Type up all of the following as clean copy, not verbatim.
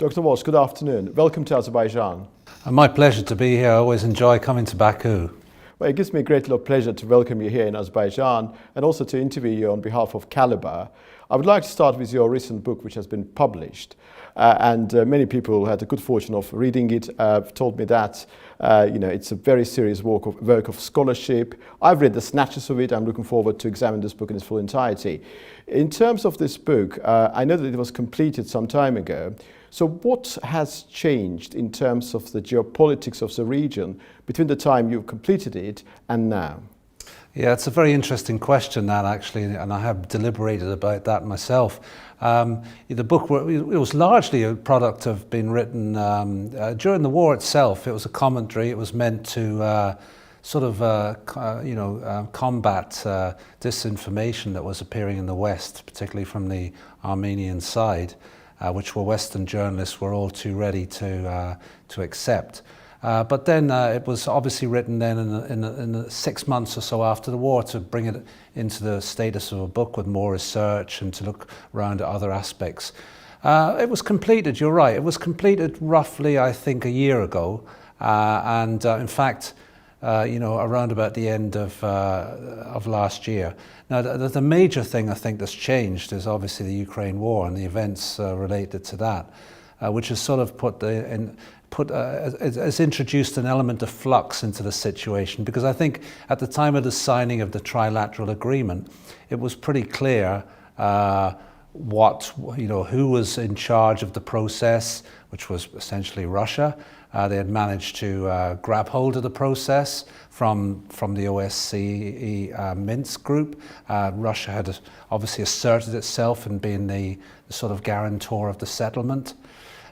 Dr. Walsh, good afternoon. Welcome to Azerbaijan. My pleasure to be here. I always enjoy coming to Baku. Well, it gives me a great deal of pleasure to welcome you here in Azerbaijan and also to interview you on behalf of Caliber. I would like to start with your recent book, which has been published. Many people who had the good fortune of reading it have told me that it's a very serious work of scholarship. I've read the snatches of it. I'm looking forward to examine this book in its full entirety. In terms of this book, I know that it was completed some time ago. So what has changed in terms of the geopolitics of the region between the time you completed it and now? Yeah, it's a very interesting question, that actually, and I have deliberated about that myself. The book it was largely a product of being written during the war itself. It was a commentary. It was meant to combat disinformation that was appearing in the West, particularly from the Armenian side, which Western journalists were all too ready to accept. But then it was obviously written then in the 6 months or so after the war to bring it into the status of a book with more research and to look around at other aspects. It was completed, you're right, it was completed roughly, I think, a year ago. In fact, around about the end of last year. Now, the major thing I think that's changed is obviously the Ukraine war and the events related to that, which has sort of has introduced an element of flux into the situation, because I think at the time of the signing of the trilateral agreement, it was pretty clear who was in charge of the process, which was essentially Russia. They had managed to grab hold of the process from the OSCE Minsk group. Russia had obviously asserted itself in being the sort of guarantor of the settlement.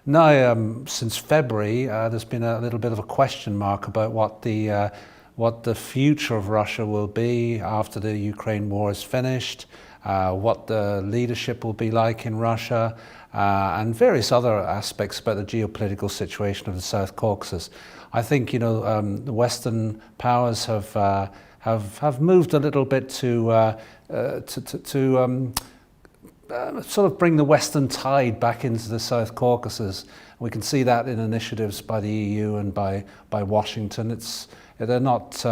Now, since February, there's been a little bit of a question mark about what the future of Russia will be after the Ukraine war is finished, what the leadership will be like in Russia, and various other aspects about the geopolitical situation of the South Caucasus. I think the Western powers have moved a little bit to sort of bring the Western tide back into the South Caucasus. We can see that in initiatives by the EU and by Washington. They're not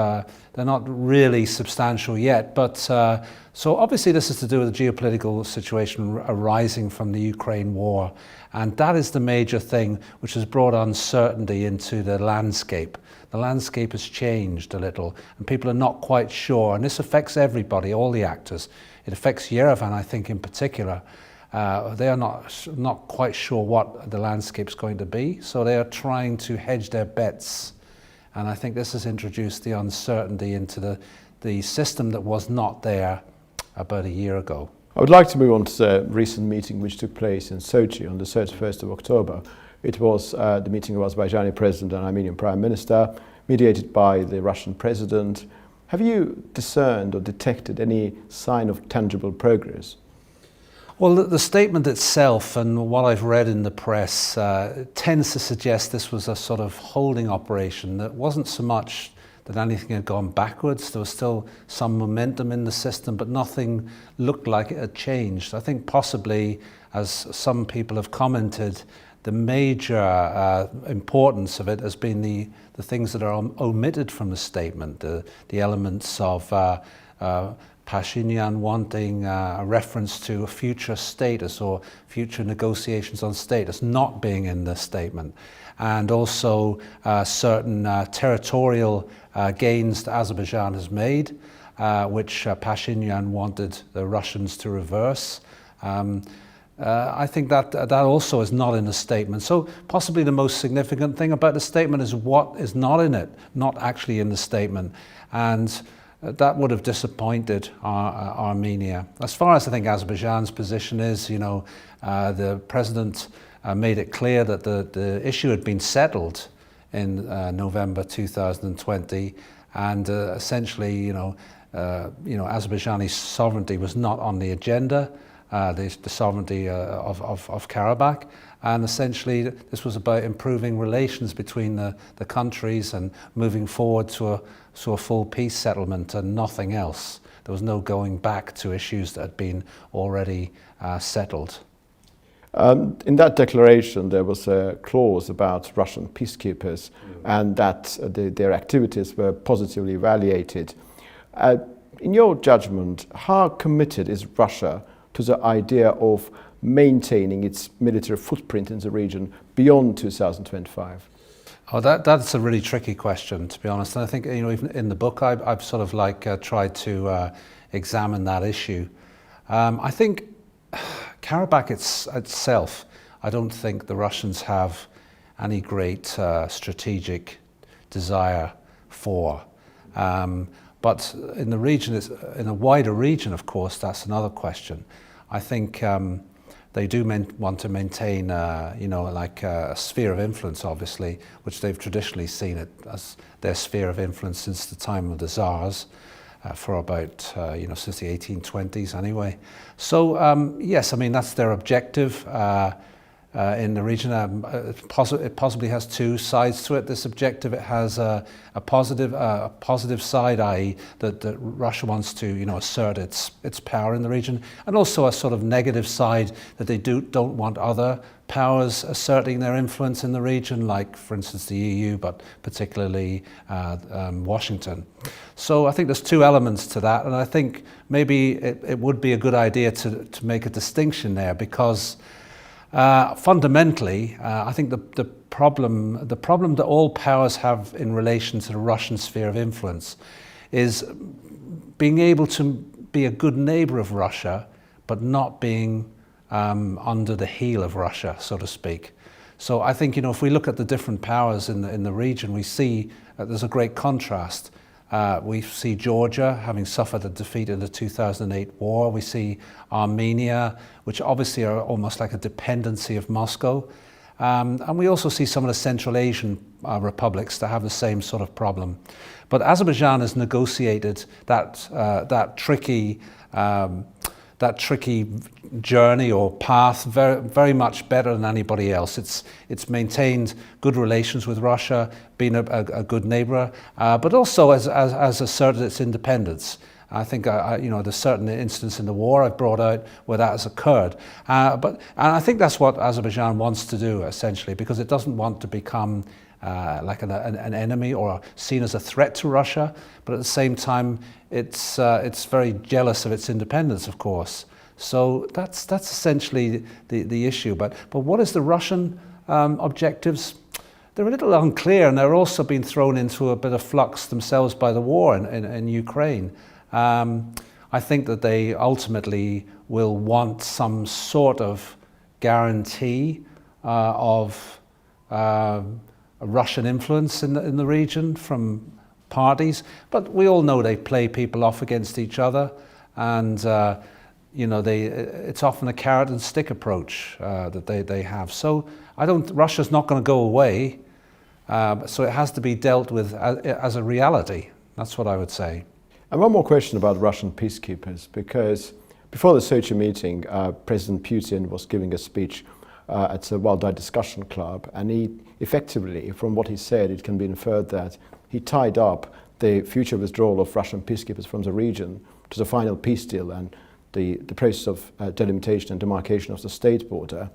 really substantial yet, but so obviously this is to do with the geopolitical situation arising from the Ukraine war, and that is the major thing which has brought uncertainty into the landscape. The landscape has changed a little, and people are not quite sure, and this affects everybody, all the actors. It affects Yerevan, I think, in particular. They are not quite sure what the landscape's going to be, so they are trying to hedge their bets. And I think this has introduced the uncertainty into the system that was not there about a year ago. I would like to move on to the recent meeting which took place in Sochi on the 31st of October. It was the meeting of Azerbaijani President and Armenian Prime Minister, mediated by the Russian President. Have you discerned or detected any sign of tangible progress? Well, the statement itself and what I've read in the press tends to suggest this was a sort of holding operation. That wasn't so much that anything had gone backwards. There was still some momentum in the system, but nothing looked like it had changed. I think possibly, as some people have commented, the major importance of it has been the things that are omitted from the statement, the elements of Pashinyan wanting a reference to a future status or future negotiations on status not being in the statement, and also certain territorial gains that Azerbaijan has made, which Pashinyan wanted the Russians to reverse. I think that also is not in the statement. So possibly the most significant thing about the statement is what is not in it, not actually in the statement. And that would have disappointed Armenia. As far as I think Azerbaijan's position is, the president made it clear that the issue had been settled in November 2020, and essentially, Azerbaijani sovereignty was not on the agenda. The sovereignty of Karabakh, and essentially this was about improving relations between the countries and moving forward to a full peace settlement and nothing else. There was no going back to issues that had been already settled. In that declaration, there was a clause about Russian peacekeepers and that their activities were positively evaluated. In your judgment, how committed is Russia to the idea of maintaining its military footprint in the region beyond 2025? Oh, that's a really tricky question, to be honest. And I think, even in the book, I've sort of tried to examine that issue. I think Karabakh itself, I don't think the Russians have any great strategic desire for. But in the region, in a wider region, of course, that's another question. I think they do want to maintain, a sphere of influence, obviously, which they've traditionally seen it as their sphere of influence since the time of the Tsars, for about, since the 1820s anyway. So, yes, I mean, that's their objective in the region. It possibly has two sides to it. This objective, it has a positive side, i.e. that Russia wants to, assert its power in the region, and also a sort of negative side that they don't want other powers asserting their influence in the region, like, for instance, the EU, but particularly Washington. So I think there's two elements to that, and I think maybe it would be a good idea to make a distinction there, because fundamentally, I think the problem that all powers have in relation to the Russian sphere of influence is being able to be a good neighbor of Russia, but not being under the heel of Russia, so to speak. So I think, if we look at the different powers in the region, we see there's a great contrast. We see Georgia having suffered a defeat in the 2008 war. We see Armenia, which obviously are almost like a dependency of Moscow. And we also see some of the Central Asian republics that have the same sort of problem. But Azerbaijan has negotiated that tricky journey or path very, very much better than anybody else. It's maintained good relations with Russia, been a good neighbor, but also has asserted its independence. I think there's certain instances in the war I've brought out where that has occurred. And I think that's what Azerbaijan wants to do, essentially, because it doesn't want to become like an enemy or seen as a threat to Russia, but at the same time, it's very jealous of its independence, of course. So that's essentially the issue. But what is the Russian objectives? They're a little unclear, and they're also being thrown into a bit of flux themselves by the war in Ukraine. I think that they ultimately will want some sort of guarantee of Russian influence in the region from parties, but we all know they play people off against each other, and it's often a carrot and stick approach that they have. So Russia's not going to go away, so it has to be dealt with as a reality. That's what I would say. And one more question about Russian peacekeepers, because before the Sochi meeting, President Putin was giving a speech at the Valdai discussion club, and he effectively, from what he said, it can be inferred that he tied up the future withdrawal of Russian peacekeepers from the region to the final peace deal and the process of delimitation and demarcation of the state border.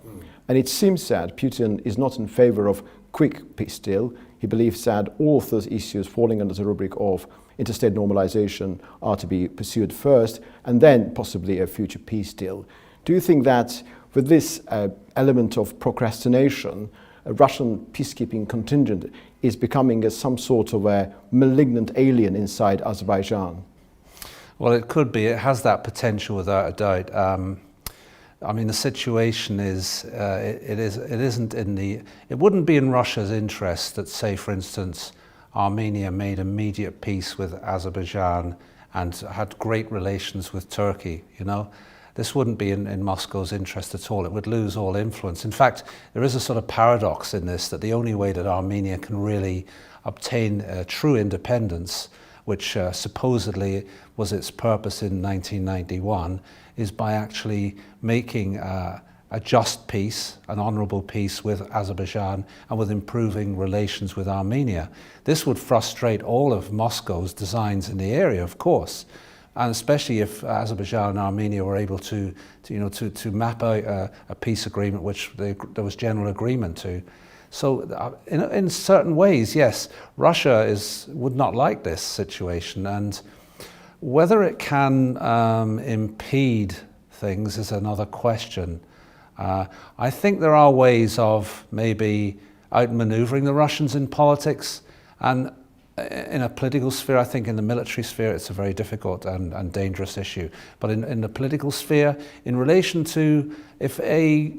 And it seems that Putin is not in favor of quick peace deal. He believes that all of those issues falling under the rubric of interstate normalization are to be pursued first, and then possibly a future peace deal. Do you think that with this element of procrastination, a Russian peacekeeping contingent is becoming some sort of a malignant alien inside Azerbaijan? Well, it could be. It has that potential, without a doubt. I mean, the situation is, it wouldn't be in Russia's interest that, say, for instance, Armenia made immediate peace with Azerbaijan and had great relations with Turkey, This wouldn't be in Moscow's interest at all. It would lose all influence. In fact, there is a sort of paradox in this, that the only way that Armenia can really obtain true independence, which supposedly was its purpose in 1991, is by actually making a just peace, an honourable peace with Azerbaijan, and with improving relations with Armenia. This would frustrate all of Moscow's designs in the area, of course, and especially if Azerbaijan and Armenia were able to map out a peace agreement which there was general agreement to. So in certain ways, yes, Russia would not like this situation, and whether it can impede things is another question. I think there are ways of maybe outmaneuvering the Russians in politics, and in a political sphere, I think in the military sphere, it's a very difficult and dangerous issue. But in the political sphere, in relation to if a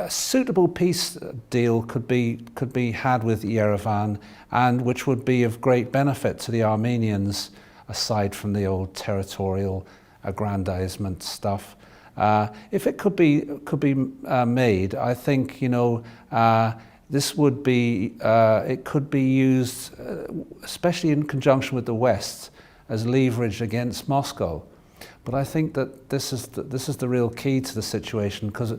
suitable peace deal could be had with Yerevan, and which would be of great benefit to the Armenians, aside from the old territorial aggrandizement stuff. If it could be made, I think this would be it could be used, especially in conjunction with the West, as leverage against Moscow. But I think that this is the real key to the situation, because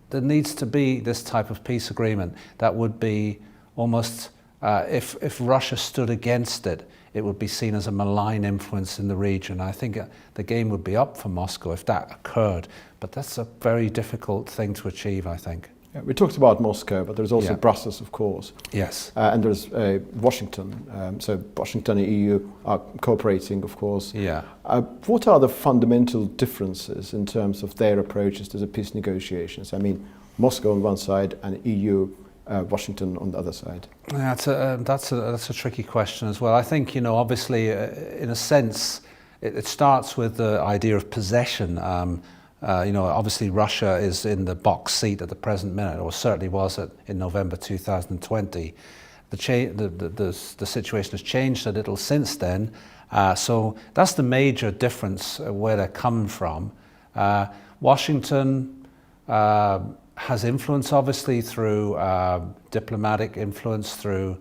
there needs to be this type of peace agreement that would be almost, if Russia stood against it, it would be seen as a malign influence in the region. I think the game would be up for Moscow if that occurred, but that's a very difficult thing to achieve, I think. Yeah, we talked about Moscow, but there's also Brussels, of course. Yes. And there's Washington. So Washington and EU are cooperating, of course. Yeah. What are the fundamental differences in terms of their approaches to the peace negotiations? I mean, Moscow on one side and EU, Washington on the other side. Yeah, that's a tricky question as well. I think, obviously, in a sense, it starts with the idea of possession. Obviously Russia is in the box seat at the present minute, or certainly was in November 2020. The situation has changed a little since then, so that's the major difference where they're coming from. Washington has influence, obviously, through diplomatic influence, through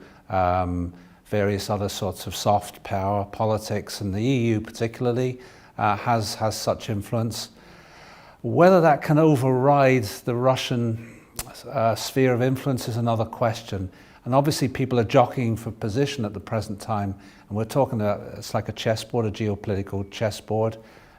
various other sorts of soft power politics, and the EU particularly has such influence. Whether that can override the Russian sphere of influence is another question. And obviously people are jockeying for position at the present time. And we're talking about, it's like a chessboard, a geopolitical chessboard.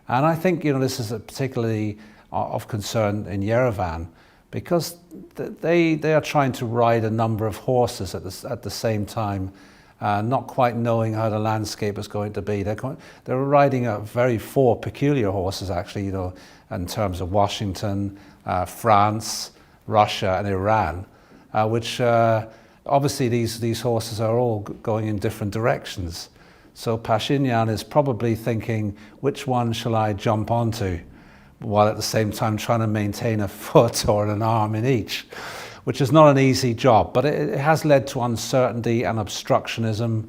And I think, this is particularly of concern in Yerevan, because they are trying to ride a number of horses at the same time, not quite knowing how the landscape is going to be. They're riding four peculiar horses, actually, in terms of Washington, France, Russia, and Iran, which obviously these horses are all going in different directions. So Pashinyan is probably thinking, which one shall I jump onto, while at the same time trying to maintain a foot or an arm in each, which is not an easy job, but it has led to uncertainty and obstructionism,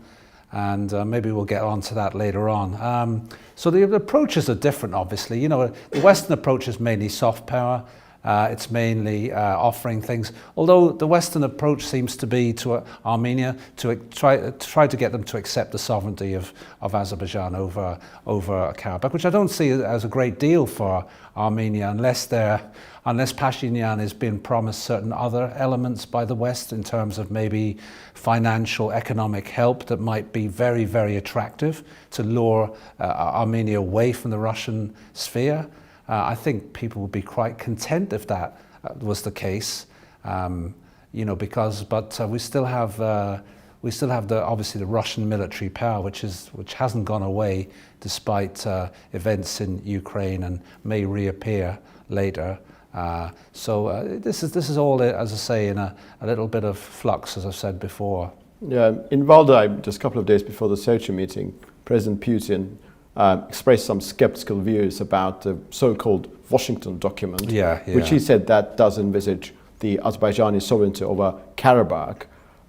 and maybe we'll get on to that later on. So the approaches are different, obviously. The Western approach is mainly soft power. It's mainly offering things, although the Western approach seems to be to Armenia to try to get them to accept the sovereignty of Azerbaijan over Karabakh, which I don't see as a great deal for Armenia unless Pashinyan is being promised certain other elements by the West in terms of maybe financial, economic help that might be very, very attractive to lure Armenia away from the Russian sphere. I think people would be quite content if that was the case, but we still have obviously the Russian military power, which hasn't gone away despite events in Ukraine and may reappear later. So this is all, as I say, in a little bit of flux, as I've said before. Yeah, in Valdai, just a couple of days before the Sochi meeting, President Putin expressed some skeptical views about the so-called Washington document, which he said that does envisage the Azerbaijani sovereignty over Karabakh,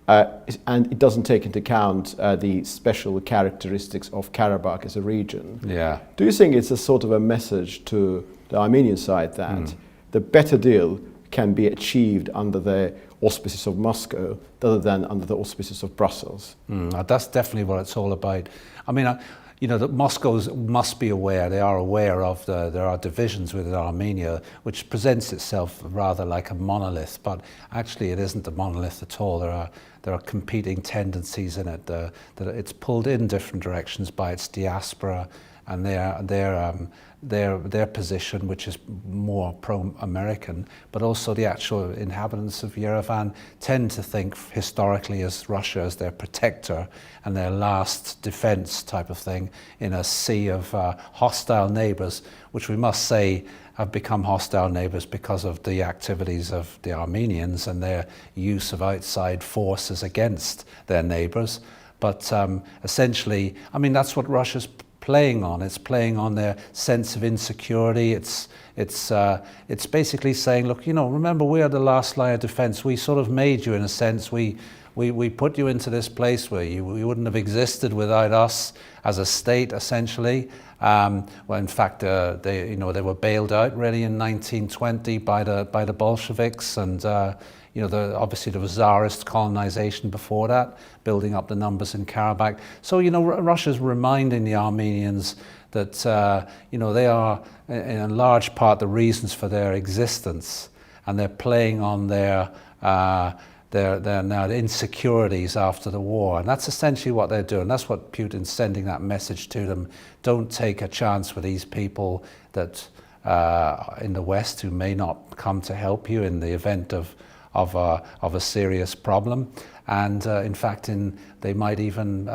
and it doesn't take into account the special characteristics of Karabakh as a region. Yeah. Do you think it's a sort of a message to the Armenian side that the better deal can be achieved under the auspices of Moscow rather than under the auspices of Brussels? That's definitely what it's all about. I mean, that Moscow must be aware, they are aware of there are divisions within Armenia, which presents itself rather like a monolith, but actually it isn't a monolith at all. There are competing tendencies in it, that it's pulled in different directions by its diaspora, and their position, which is more pro-American, but also the actual inhabitants of Yerevan tend to think historically as Russia as their protector and their last defense type of thing in a sea of hostile neighbors, which we must say have become hostile neighbors because of the activities of the Armenians and their use of outside forces against their neighbors. But essentially, I mean, that's what Russia's playing on. It's playing on their sense of insecurity. It's basically saying, look, you know, remember, we are the last line of defense. We sort of made you, in a sense. We put you into this place where you wouldn't have existed without us as a state, essentially. Well, in fact, they were bailed out really in 1920 by the Bolsheviks, and obviously there was Tsarist colonization before that, building up the numbers in Karabakh. So Russia's reminding the Armenians that they are in large part the reasons for their existence, and they're playing on their now insecurities after the war, and that's essentially what they're doing. That's what Putin's sending that message to them. Don't take a chance with these people that in the West who may not come to help you in the event of a serious problem. And in fact, they might even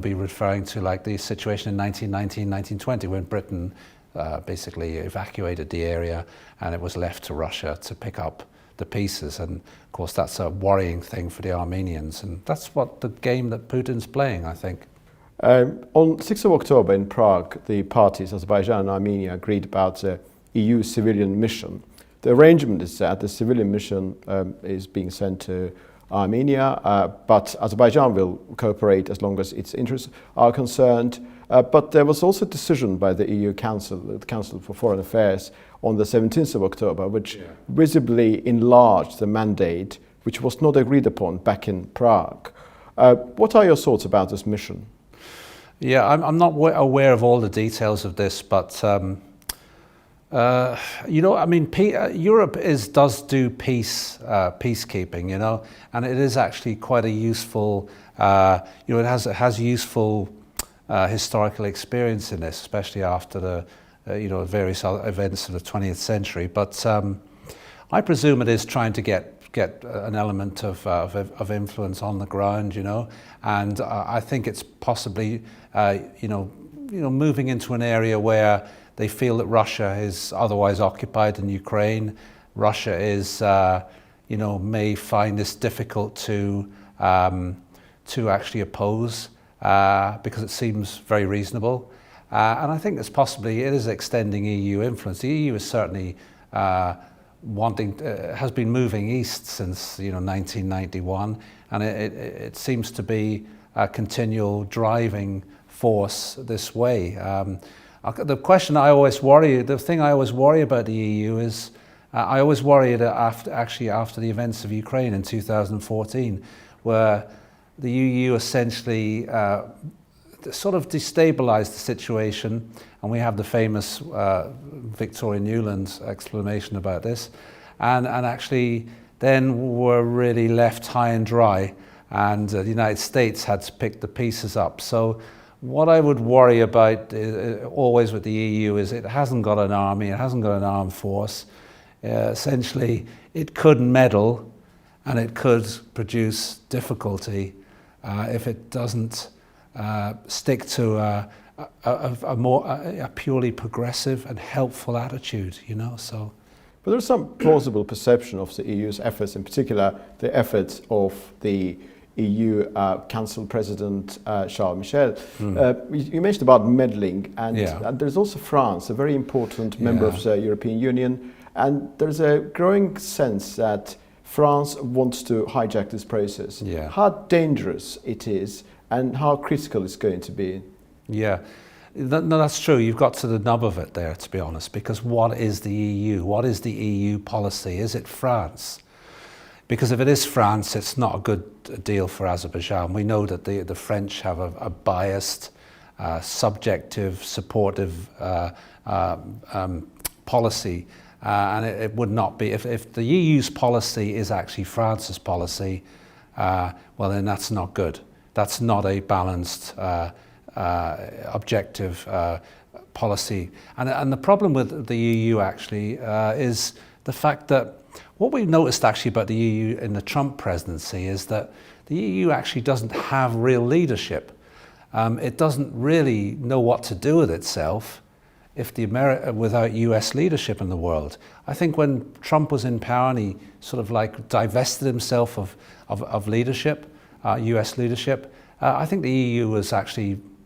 be referring to like the situation in 1919, 1920, when Britain basically evacuated the area and it was left to Russia to pick up the pieces. And of course that's a worrying thing for the Armenians, and that's what the game that Putin's playing, I think. On 6th of October in Prague, the parties Azerbaijan and Armenia agreed about the EU civilian mission. The arrangement is that the civilian mission is being sent to Armenia, but Azerbaijan will cooperate as long as its interests are concerned. But there was also a decision by the EU Council, the Council for Foreign Affairs, on the 17th of October, which visibly enlarged the mandate, which was not agreed upon back in Prague. What are your thoughts about this mission? Yeah, I'm not aware of all the details of this, but Europe does do peacekeeping, and it is actually quite a useful, it has useful historical experience in this, especially after the various events of the 20th century. But I presume it is trying to get an element of influence on the ground, and I think it's possibly moving into an area where they feel that Russia is otherwise occupied in Ukraine. Russia is, may find this difficult to actually oppose because it seems very reasonable. And I think it is extending EU influence. The EU is certainly has been moving east since 1991, and it seems to be a continual driving force this way. The thing I always worry about the EU is I always worry that after the events of Ukraine in 2014, where the EU essentially sort of destabilized the situation, and we have the famous Victoria Nuland's explanation about this, and actually then were really left high and dry, and the United States had to pick the pieces up. So what I would worry about always with the EU is it hasn't got an army, it hasn't got an armed force. Essentially, it could meddle and it could produce difficulty if it doesn't stick to a purely progressive and helpful attitude, So. But there's some plausible perception of the EU's efforts, in particular the efforts of the EU Council President Charles Michel. You mentioned about meddling, and there's also France, a very important member of the European Union, and there's a growing sense that France wants to hijack this process. How dangerous it is and how critical it's going to be. Yeah, no, that's true. You've got to the nub of it there, to be honest, because what is the EU? What is the EU policy? Is it France? Because if it is France, it's not a good deal for Azerbaijan. We know that the French have a biased, subjective, supportive policy, and it would not be, if the EU's policy is actually France's policy, well then that's not good. That's not a balanced, objective policy. And the problem with the EU actually is the fact that what we've noticed actually about the EU in the Trump presidency is that the EU actually doesn't have real leadership. It doesn't really know what to do with itself without US leadership in the world. I think when Trump was in power and he sort of like divested himself of leadership, US leadership, I think the EU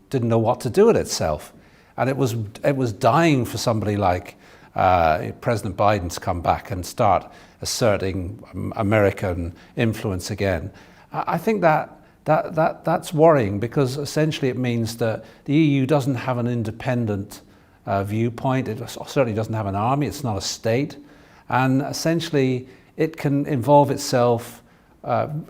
didn't know what to do with itself. And it was dying for somebody like President Biden to come back and start asserting American influence again. I think that's worrying, because essentially it means that the EU doesn't have an independent viewpoint. It certainly doesn't have an army. It's not a state, and essentially it can involve itself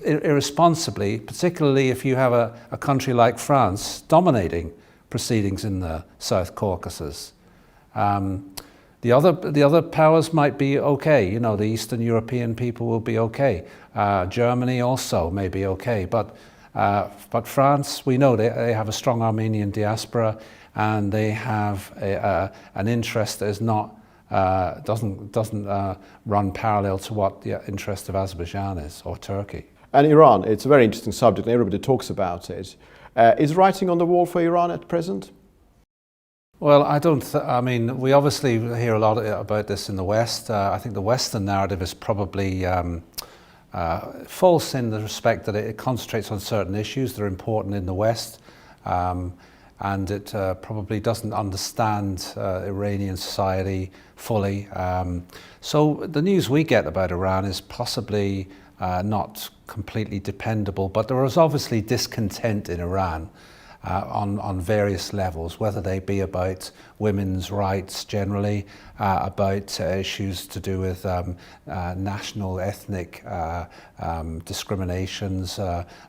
irresponsibly, particularly if you have a country like France dominating proceedings in the South Caucasus. The other powers might be okay. You know, the Eastern European people will be okay. Germany also may be okay, but France, we know they have a strong Armenian diaspora, and they have an interest that is not doesn't run parallel to what the interest of Azerbaijan is, or Turkey. And Iran, it's a very interesting subject, and everybody talks about it. Is writing on the wall for Iran at present? Well, I mean, we obviously hear a lot about this in the West. I think the Western narrative is probably false in the respect that it concentrates on certain issues that are important in the West, and it probably doesn't understand Iranian society fully. So the news we get about Iran is possibly not completely dependable, but there is obviously discontent in Iran on various levels, whether they be about women's rights generally, about issues to do with national, ethnic discriminations,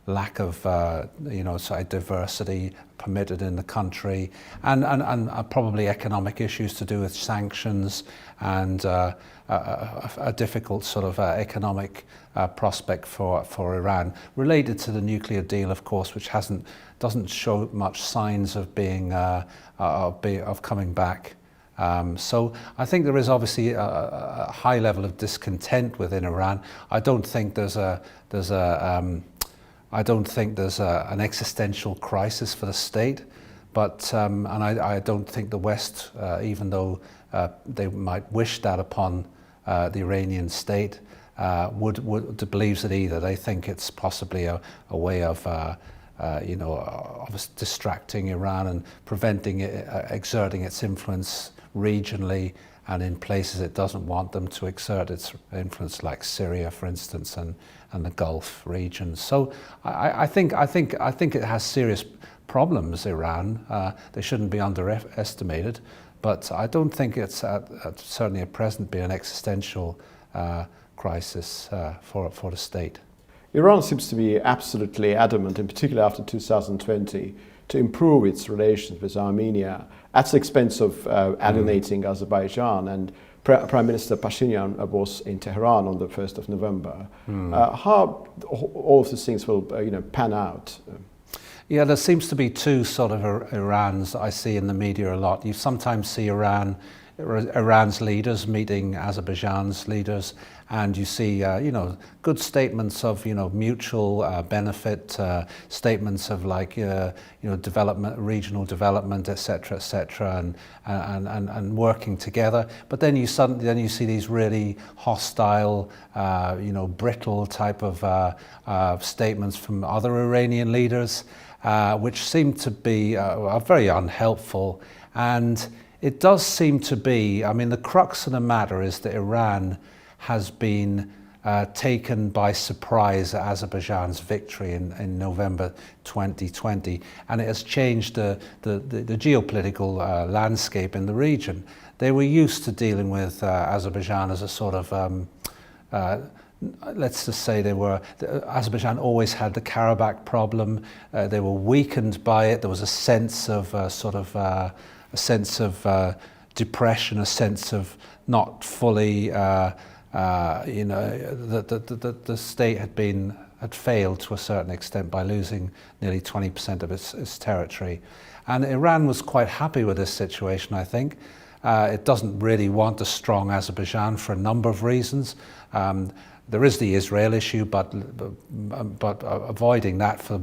lack of diversity permitted in the country, and probably economic issues to do with sanctions and a difficult sort of economic prospect for Iran, related to the nuclear deal, of course, which doesn't show much signs of being of coming back. So I think there is obviously a high level of discontent within Iran. I don't think there's an existential crisis for the state, but and I don't think the West, even though they might wish that upon the Iranian state, believes it either. They think it's possibly a way of distracting Iran and preventing it exerting its influence regionally and in places it doesn't want them to exert its influence, like Syria, for instance, and the Gulf region. So I think it has serious problems, Iran. They shouldn't be underestimated, but I don't think it's certainly at present be an existential crisis for the state. Iran seems to be absolutely adamant, in particular after 2020, to improve its relations with Armenia at the expense of alienating Azerbaijan. And Prime Minister Pashinyan was in Tehran on the 1st of November. How all of these things will pan out? Yeah, there seems to be two sort of Irans I see in the media a lot. You sometimes see Iran's leaders meeting Azerbaijan's leaders, and you see, good statements of, mutual benefit, statements of like, development, regional development, etc., and working together. But then you see these really hostile, brittle type of statements from other Iranian leaders, which seem to be very unhelpful. And it does seem to be, I mean, the crux of the matter is that Iran has been taken by surprise at Azerbaijan's victory in November 2020, and it has changed the geopolitical landscape in the region. They were used to dealing with Azerbaijan as a sort of, let's just say Azerbaijan always had the Karabakh problem. They were weakened by it. There was a sense of depression, a sense of not fully, the state had been had failed to a certain extent by losing nearly 20% of its territory. And Iran was quite happy with this situation, I think. It doesn't really want a strong Azerbaijan for a number of reasons. There is the Israel issue, but avoiding that for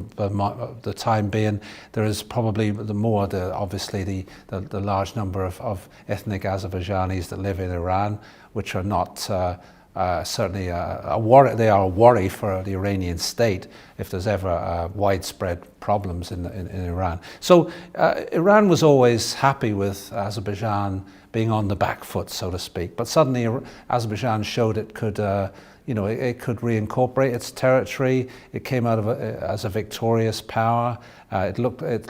the time being, there is probably obviously the large number of ethnic Azerbaijanis that live in Iran, which are not certainly a worry. They are a worry for the Iranian state if there's ever widespread problems in Iran. So Iran was always happy with Azerbaijan being on the back foot, so to speak. But suddenly Azerbaijan showed it could. It could reincorporate its territory. It came out of as a victorious power. It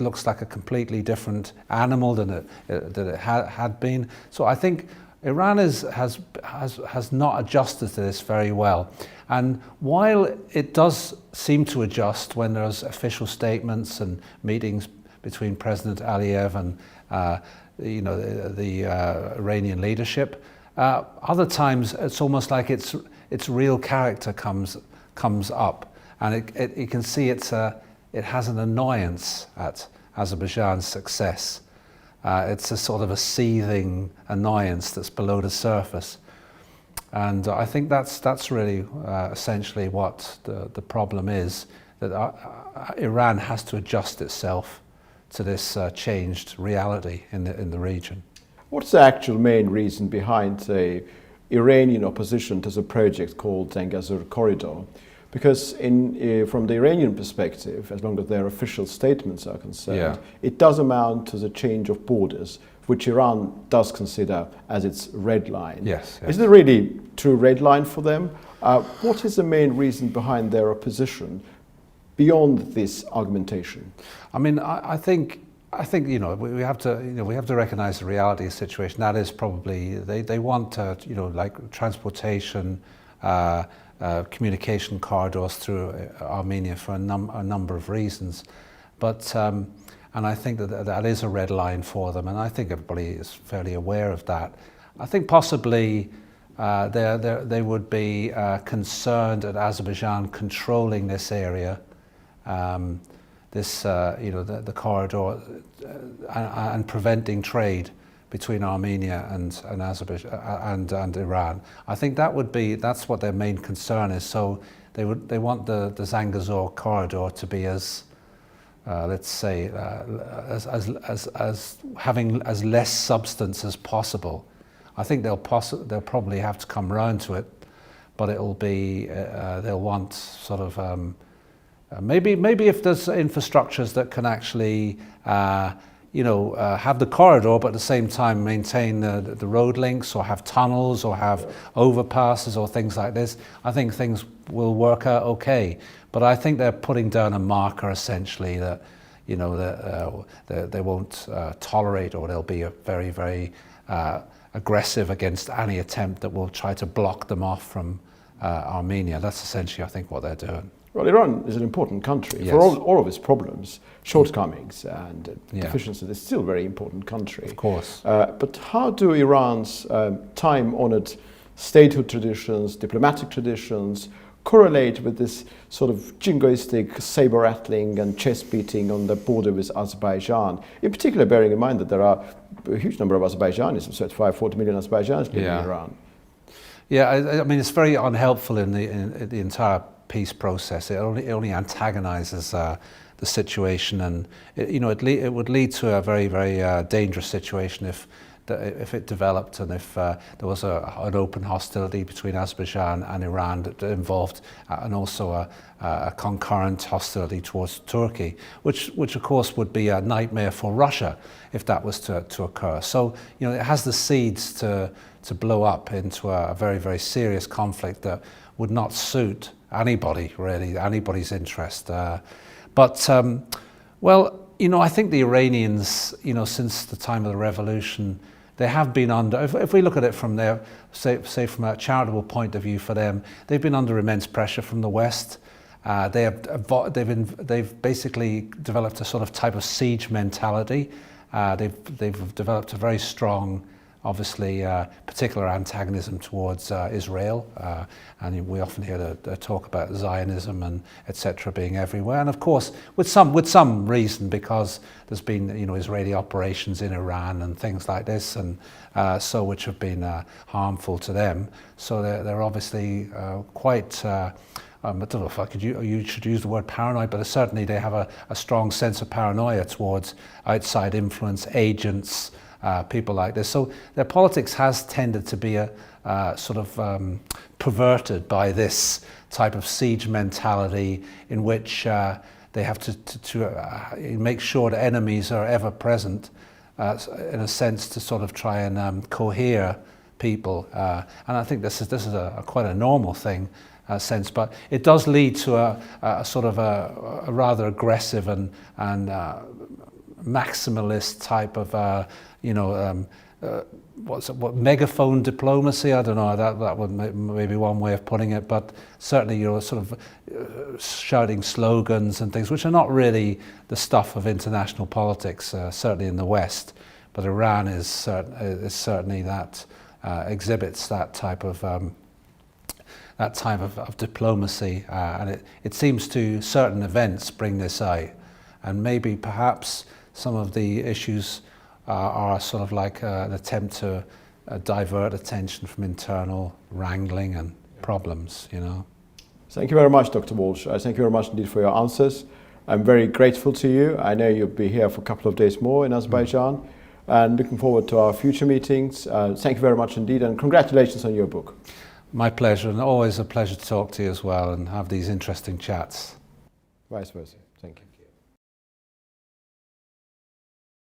looks like a completely different animal than it had been. So I think Iran has not adjusted to this very well. And while it does seem to adjust when there's official statements and meetings between President Aliyev and the Iranian leadership, other times it's almost like its real character comes up, and you can see it has an annoyance at Azerbaijan's success. It's a sort of a seething annoyance that's below the surface, and I think that's really essentially what the problem is, that Iran has to adjust itself to this changed reality in the region. What's the actual main reason behind the Iranian opposition to the project called Zangazur Corridor? Because from the Iranian perspective, as long as their official statements are concerned, it does amount to the change of borders, which Iran does consider as its red line. Yes. Is it a really true red line for them? What is the main reason behind their opposition beyond this argumentation? I mean, I think we have to recognise the reality of the situation. That is probably they want like transportation, communication corridors through Armenia for a number of reasons, but and I think that is a red line for them, and I think everybody is fairly aware of that. I think possibly they would be concerned at Azerbaijan controlling this area. The corridor and preventing trade between Armenia and Azerbaijan and Iran. I think that's what their main concern is. So they want the Zangazur Corridor to be as let's say as having as less substance as possible. I think they'll probably have to come round to it, but it'll be they'll want sort of. Maybe if there's infrastructures that can actually, have the corridor, but at the same time maintain the road links, or have tunnels, or have overpasses, or things like this, I think things will work out okay. But I think they're putting down a marker essentially that, that they won't tolerate, or they'll be very, very aggressive against any attempt that will try to block them off from Armenia. That's essentially, I think, what they're doing. Well, Iran is an important country. Yes. For all of its problems, shortcomings and deficiencies. It's still a very important country. Of course. But how do Iran's time-honored statehood traditions, diplomatic traditions, correlate with this sort of jingoistic sabre-rattling and chest-beating on the border with Azerbaijan? In particular, bearing in mind that there are a huge number of Azerbaijanis, 40 million Azerbaijanis living in Iran. Yeah, I mean, it's very unhelpful in the entire peace process. It only antagonizes the situation, and it would lead to a very, very dangerous situation if it developed, and if there was an open hostility between Azerbaijan and Iran that involved and also a concurrent hostility towards Turkey, which of course would be a nightmare for Russia if that was to occur. So it has the seeds to blow up into a very, very serious conflict that would not suit anybody, really, anybody's interest. But I think the Iranians, since the time of the revolution, they have been under, if we look at it from their, say from a charitable point of view for them, they've been under immense pressure from the West. They've basically developed a sort of type of siege mentality. They've developed a very strong obviously particular antagonism towards Israel, and we often hear the talk about Zionism and etc. being everywhere, and of course with some reason, because there's been Israeli operations in Iran and things like this, and so which have been harmful to them. So they're obviously quite. I don't know if you should use the word paranoid, but certainly they have a strong sense of paranoia towards outside influence, agents, people like this. So their politics has tended to be sort of perverted by this type of siege mentality, in which they have to make sure the enemies are ever present, in a sense to sort of try and cohere people. And I think this is quite a normal thing. Sense, but it does lead to a sort of a rather aggressive and maximalist type of what megaphone diplomacy. I don't know, that would maybe one way of putting it, but certainly sort of shouting slogans and things which are not really the stuff of international politics, certainly in the West. But Iran is certainly that exhibits that type of diplomacy, and it seems to certain events bring this out, and maybe perhaps some of the issues are sort of like an attempt to divert attention from internal wrangling and problems, Thank you very much, Dr. Walsh. Thank you very much indeed for your answers. I'm very grateful to you. I know you'll be here for a couple of days more in Azerbaijan, and looking forward to our future meetings. Thank you very much indeed, and congratulations on your book. My pleasure, and always a pleasure to talk to you as well and have these interesting chats. Vice versa.